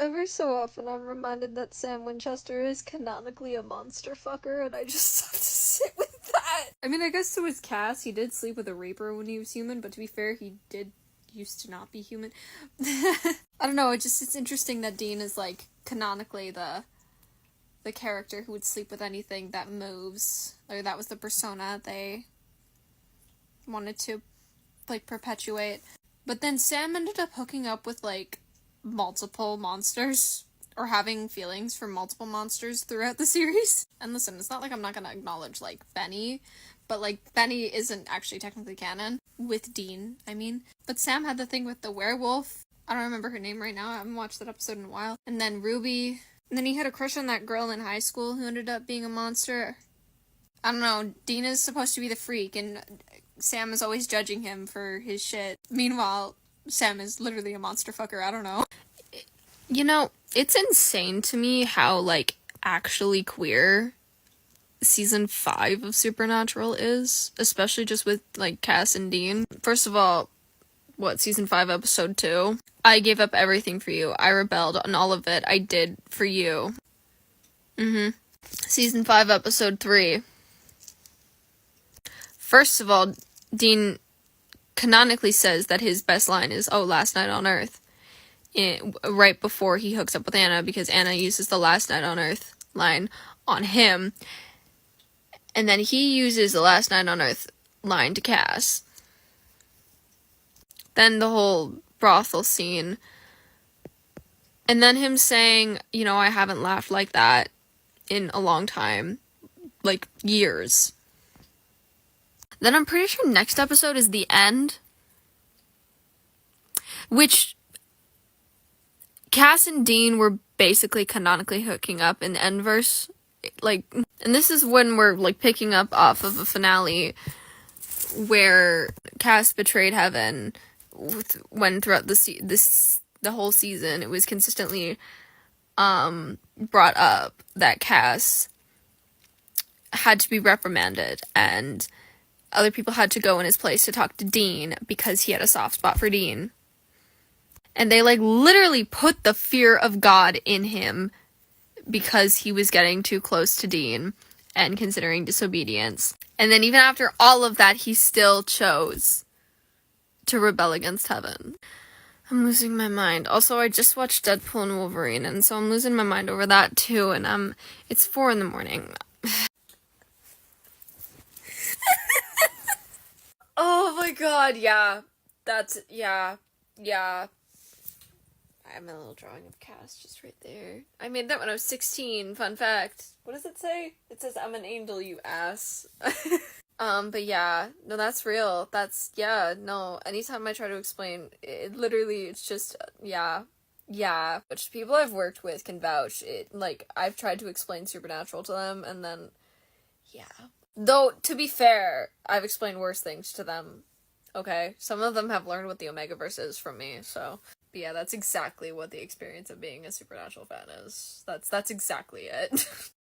Every so often I'm reminded that Sam Winchester is canonically a monster fucker, and I just have to sit with that. I mean, I guess to his cast, he did sleep with a Reaper when he was human, but to be fair, he did used to not be human. I don't know, it's interesting that Dean is, like, canonically the character who would sleep with anything that moves. Or that was the persona they wanted to, like, perpetuate. But then Sam ended up hooking up with, like, multiple monsters, or having feelings for multiple monsters throughout the series. And listen, it's not like I'm not gonna acknowledge, like, Benny, but, like, Benny isn't actually technically canon. With Dean, I mean. But Sam had the thing with the werewolf. I don't remember her name right now. I haven't watched that episode in a while. And then Ruby. And then he had a crush on that girl in high school who ended up being a monster. I don't know. Dean is supposed to be the freak, and Sam is always judging him for his shit. Meanwhile, Sam is literally a monster fucker. I don't know. You know, it's insane to me how, like, actually queer season 5 of Supernatural is, especially just with, like, Cass and Dean. First of all, season 5, episode 2? I gave up everything for you. I rebelled on all of it I did for you. Season 5, episode 3. First of all, Dean canonically says that his best line is, "Oh, last night on Earth." Right before he hooks up with Anna, because Anna uses the "last night on Earth" line on him. And then he uses the "last night on Earth" line to Cass. Then the whole brothel scene. And then him saying, you know, "I haven't laughed like that in a long time." Like, years. Then I'm pretty sure next episode is the end. Which Cass and Dean were basically canonically hooking up in the Endverse. Like, and this is when we're, like, picking up off of a finale where Cass betrayed Heaven when throughout the whole season it was consistently brought up that Cass had to be reprimanded and other people had to go in his place to talk to Dean because he had a soft spot for Dean. And they, like, literally put the fear of God in him because he was getting too close to Dean and considering disobedience. And then even after all of that, he still chose to rebel against Heaven. I'm losing my mind. Also, I just watched Deadpool and Wolverine, and so I'm losing my mind over that too, and it's 4 a.m. Oh my god, yeah. Yeah. I have my little drawing of Cass just right there. I made that when I was 16, fun fact. What does it say? It says, "I'm an angel, you ass." But yeah, no, that's real. No, anytime I try to explain, it's just, yeah. Which people I've worked with can vouch. I've tried to explain Supernatural to them, and then, yeah. Though, to be fair, I've explained worse things to them, okay? Some of them have learned what the Omegaverse is from me, so. But yeah, that's exactly what the experience of being a Supernatural fan is. That's exactly it.